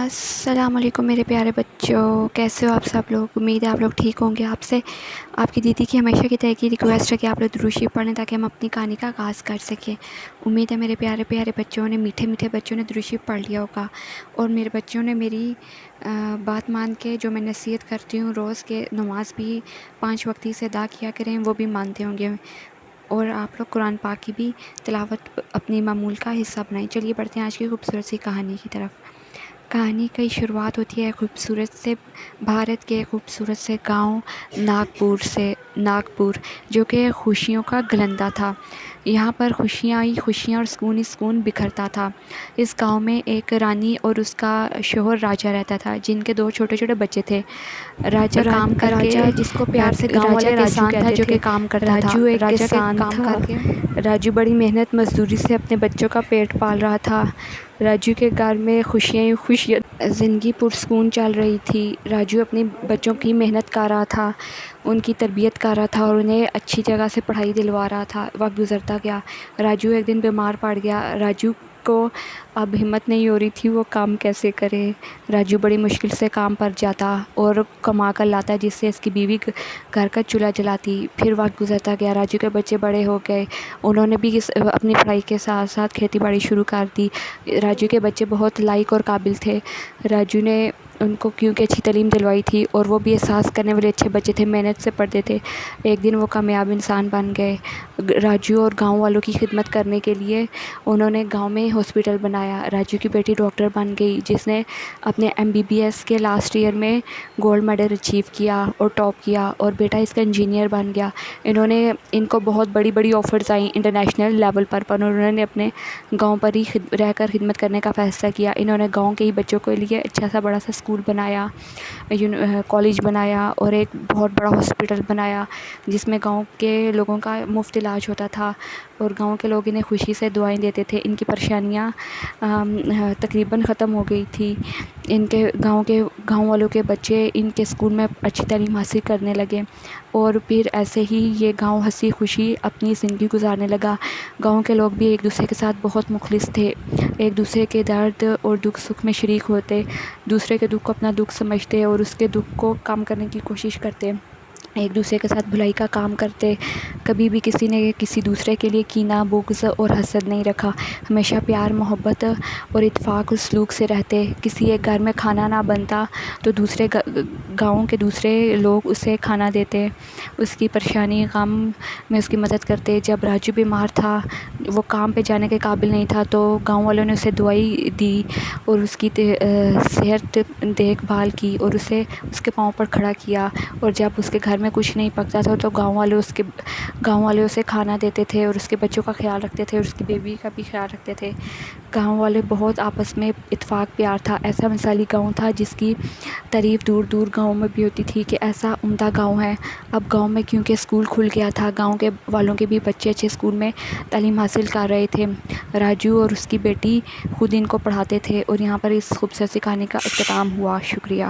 السلام علیکم میرے پیارے بچوں، کیسے ہو آپ سب لوگ؟ امید ہے آپ لوگ ٹھیک ہوں گے۔ آپ سے آپ کی دیدی کی ہمیشہ کی طرح کی ریکویسٹ ہے کہ آپ لوگ درود شریف پڑھیں تاکہ ہم اپنی کہانی کا آغاز کر سکیں۔ امید ہے میرے پیارے پیارے بچوں نے، میٹھے میٹھے بچوں نے درود شریف پڑھ لیا ہوگا، اور میرے بچوں نے میری بات مان کے جو میں نصیحت کرتی ہوں روز کے نماز بھی 5 وقتی سے ادا کیا کریں، وہ بھی مانتے ہوں گے، اور آپ لوگ قرآن پاک کی بھی تلاوت اپنی معمول کا حصہ بنائیں۔ چلیے بڑھتے ہیں آج کی خوبصورت سی کہانی کی طرف۔ کہانی کی شروعات ہوتی ہے خوبصورت سے بھارت کے خوبصورت سے گاؤں ناگپور جو کہ خوشیوں کا گلندہ تھا۔ یہاں پر خوشیاں ہی خوشیاں اور سکون ہی سکون بکھرتا تھا۔ اس گاؤں میں ایک رانی اور اس کا شوہر راجا رہتا تھا، جن کے 2 چھوٹے چھوٹے بچے تھے۔ راجا کام کر کے، جس کو پیار سے گاؤں والے راجو کہتے تھے، جو کہ کام کرتا تھا۔ راجا کام کر کے راجو بڑی محنت مزدوری سے اپنے بچوں کا پیٹ پال رہا تھا۔ راجو کے گھر میں خوشیاں ہی خوشیاں، زندگی پرسکون چل رہی تھی۔ راجو اپنے بچوں کی محنت کر رہا تھا، ان کی تربیت کر رہا تھا اور انہیں اچھی جگہ سے پڑھائی دلوا رہا تھا۔ وقت گزرتا گیا، راجو ایک دن بیمار پڑ گیا۔ راجو کو اب ہمت نہیں ہو رہی تھی وہ کام کیسے کرے۔ راجو بڑی مشکل سے کام پر جاتا اور کما کر لاتا، جس سے اس کی بیوی گھر کا چولہا جلاتی۔ پھر وقت گزرتا گیا، راجو کے بچے بڑے ہو گئے، انہوں نے بھی اپنی پڑھائی کے ساتھ ساتھ کھیتی باڑی شروع کر دی۔ راجو کے بچے بہت لائق اور قابل تھے۔ راجو نے ان کو کیونکہ اچھی تعلیم دلوائی تھی، اور وہ بھی احساس کرنے والے اچھے بچے تھے، محنت سے پڑھتے تھے، ایک دن وہ کامیاب انسان بن گئے۔ راجو اور گاؤں والوں کی خدمت کرنے کے لیے انہوں نے گاؤں میں ہاسپٹل بنایا۔ راجو کی بیٹی ڈاکٹر بن گئی، جس نے اپنے MBBS کے لاسٹ ایئر میں گولڈ میڈل اچیو کیا اور ٹاپ کیا، اور بیٹا اس کا انجینئر بن گیا۔ ان کو بہت بڑی بڑی آفرز آئیں انٹرنیشنل لیول پر انہوں نے اپنے گاؤں پر ہی رہ کر خدمت کرنے کا فیصلہ کیا۔ انہوں نے گاؤں کے ہی بچوں کے لیے اچھا سا بڑا سا اسکول بنایا، کالج بنایا، اور ایک بہت بڑا ہاسپٹل بنایا، جس میں گاؤں کے لوگوں کا مفت علاج ہوتا تھا، اور گاؤں کے لوگ انہیں خوشی سے دعائیں دیتے تھے۔ ان کی پریشانیاں تقریباً ختم ہو گئی تھی۔ گاؤں والوں کے بچے ان کے اسکول میں اچھی تعلیم حاصل کرنے لگے، اور پھر ایسے ہی یہ گاؤں ہنسی خوشی اپنی زندگی گزارنے لگا۔ گاؤں کے لوگ بھی ایک دوسرے کے ساتھ بہت مخلص تھے، ایک دوسرے کے درد اور دکھ سکھ میں شریک ہوتے، دوسرے کے دکھ کو اپنا دکھ سمجھتے اور اس کے دکھ کو کم کرنے کی کوشش کرتے، ایک دوسرے کے ساتھ بھلائی کا کام کرتے۔ کبھی بھی کسی نے کسی دوسرے کے لیے کینہ، بغض اور حسد نہیں رکھا، ہمیشہ پیار، محبت اور اتفاق اور سلوک سے رہتے۔ کسی ایک گھر میں کھانا نہ بنتا تو گاؤں کے دوسرے لوگ اسے کھانا دیتے، اس کی پریشانی غم میں اس کی مدد کرتے۔ جب راجو بیمار تھا، وہ کام پہ جانے کے قابل نہیں تھا، تو گاؤں والوں نے اسے دوائی دی اور اس کی صحت دیکھ بھال کی، اور اسے اس کے پاؤں پر کھڑا کیا، اور جب اس کے گھر میں کچھ نہیں پکتا تھا تو گاؤں والے اسے کھانا دیتے تھے، اور اس کے بچوں کا خیال رکھتے تھے، اور اس کی بیوی کا بھی خیال رکھتے تھے۔ گاؤں والے بہت آپس میں اتفاق پیار تھا، ایسا مثالی گاؤں تھا جس کی تعریف دور دور گاؤں میں بھی ہوتی تھی کہ ایسا عمدہ گاؤں ہے۔ اب گاؤں میں کیونکہ اسکول کھل گیا تھا، گاؤں کے والوں کے بھی بچے اچھے اسکول میں تعلیم حاصل کر رہے تھے۔ راجو اور اس کی بیٹی خود ان کو پڑھاتے تھے، اور یہاں پر اس خوبصورت سی کہانی کا اختتام ہوا۔ شکریہ۔